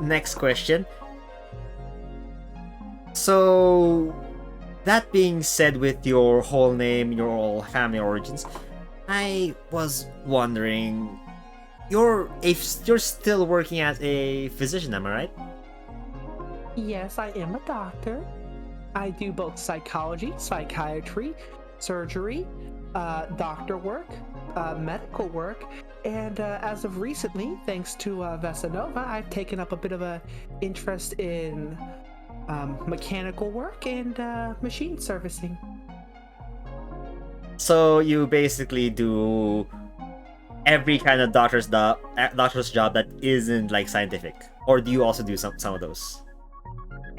next question. So, that being said, with your whole name, your whole family origins, I was wondering, you're still working as a physician, am I right? Yes, I am a doctor. I do both psychology, psychiatry, surgery, doctor work, medical work, and as of recently, thanks to Vesanova, I've taken up a bit of a interest in mechanical work and machine servicing. So you basically do every kind of doctor's job that isn't like scientific, or do you also do some of those?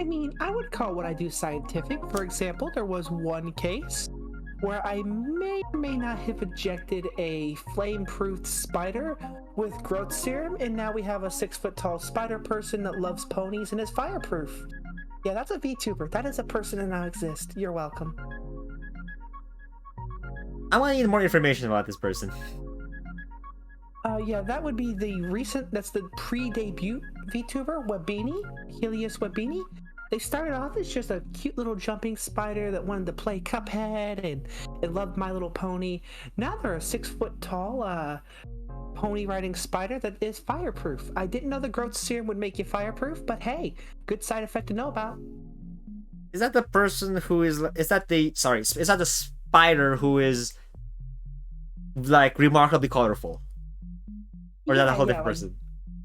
I mean, I would call what I do scientific. For example, there was one case where I may or may not have ejected a flame-proof spider with growth serum, and now we have a 6 foot tall spider person that loves ponies and is fireproof. Yeah, that's a VTuber. That is a person that now exists. You're welcome. I want to need more information about this person. Yeah, that would be that's the pre-debut VTuber, Webini, Helios Webini. They started off as just a cute little jumping spider that wanted to play Cuphead and it loved My Little Pony. Now they're a 6 foot tall pony riding spider that is fireproof. I didn't know the growth serum would make you fireproof, but hey, good side effect to know about. Is that the person who is that the sorry? Is that the spider who is like remarkably colorful, or is that a whole different like, person?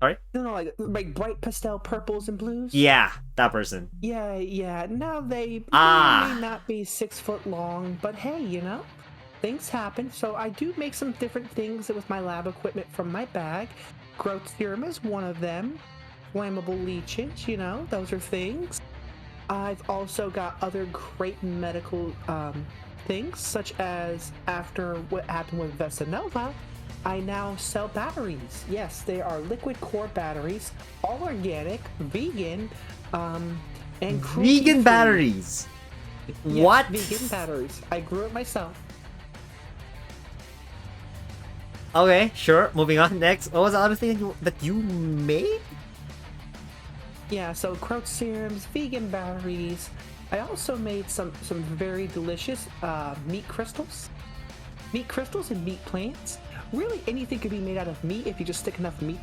Sorry. No, like bright pastel purples and blues. Yeah, that person. Yeah. Now they may not be 6 foot long, but hey, things happen. So I do make some different things with my lab equipment from my bag. Growth serum is one of them. Flammable leeches, those are things. I've also got other great medical things, such as after what happened with Vesanova, I now sell batteries. Yes, they are liquid core batteries, all organic, vegan, and cruelty-free. Vegan batteries. Yes, what? Vegan batteries. I grew it myself. Okay, sure. Moving on. Next, what was the other thing that you made? Yeah, so growth serums, vegan batteries. I also made some very delicious meat crystals. Meat crystals and meat plants. Really, anything could be made out of meat if you just stick enough meat.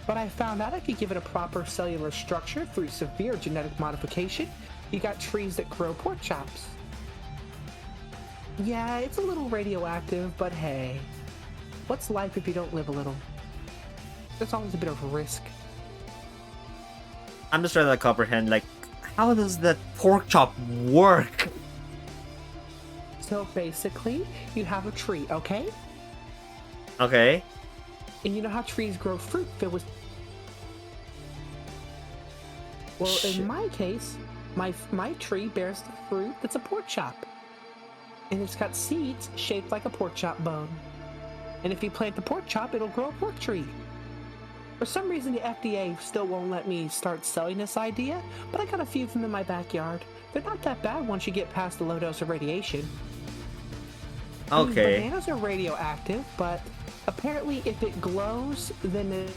But I found out I could give it a proper cellular structure through severe genetic modification. You got trees that grow pork chops. Yeah, it's a little radioactive, but hey, what's life if you don't live a little? There's always a bit of risk. I'm just trying to comprehend, like, how does that pork chop work? So basically, you have a tree, okay? Okay. And you know how trees grow fruit filled with... Well, in my case, my tree bears the fruit that's a pork chop. And it's got seeds shaped like a pork chop bone. And if you plant the pork chop, it'll grow a pork tree. For some reason, the FDA still won't let me start selling this idea, but I got a few of them in my backyard. They're not that bad once you get past the low dose of radiation. Okay. Bananas are radioactive, but apparently if it glows, then it...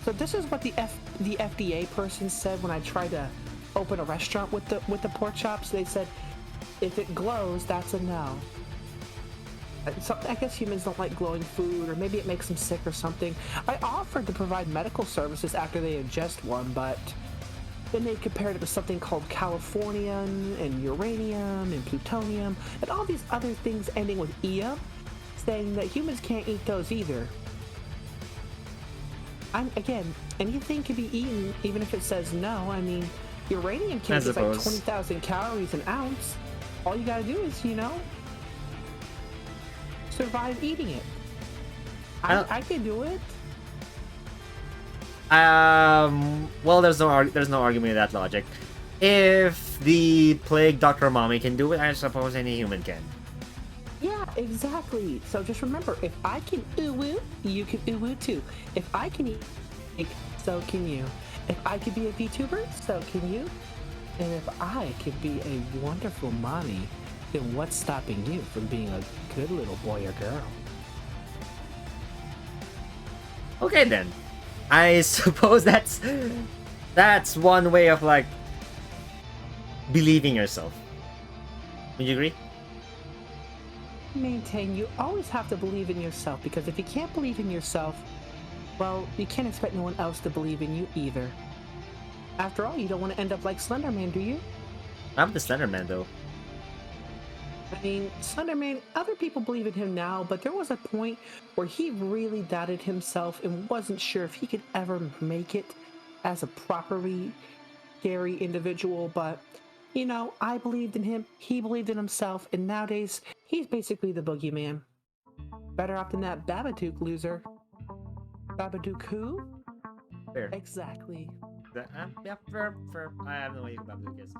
So this is what the FDA person said when I tried to open a restaurant with the pork chops. They said, if it glows, that's a no. So I guess humans don't like glowing food, or maybe it makes them sick or something. I offered to provide medical services after they ingest one, but then they compared it to something called Californium and uranium and plutonium and all these other things ending with ium, saying that humans can't eat those either. Again, anything can be eaten, even if it says no. I mean, uranium cake is like 20,000 calories an ounce. All you gotta do is, survive eating it. I can do it. Well, there's no argument with that logic. If the plague Dr. Mommy can do it, I suppose any human can. Yeah, exactly. So just remember, if I can uwu, you can uwu too. If I can eat, so can you. If I could be a VTuber, so can you. And if I could be a wonderful mommy, then what's stopping you from being a good little boy or girl? Okay then. I suppose that's That's one way of like believing yourself. Would you agree? Maintain, you always have to believe in yourself, because if you can't believe in yourself, well, you can't expect no one else to believe in you either. After all, you don't want to end up like Slenderman, do you? I'm the Slenderman though. I mean, Slenderman, other people believe in him now, but there was a point where he really doubted himself and wasn't sure if he could ever make it as a properly scary individual. But, you know, I believed in him, he believed in himself, and nowadays, he's basically the boogeyman. Better off than that Babadook loser. Babadook who? Fair. Exactly. Yeah, fair. I have no idea who Babadook is.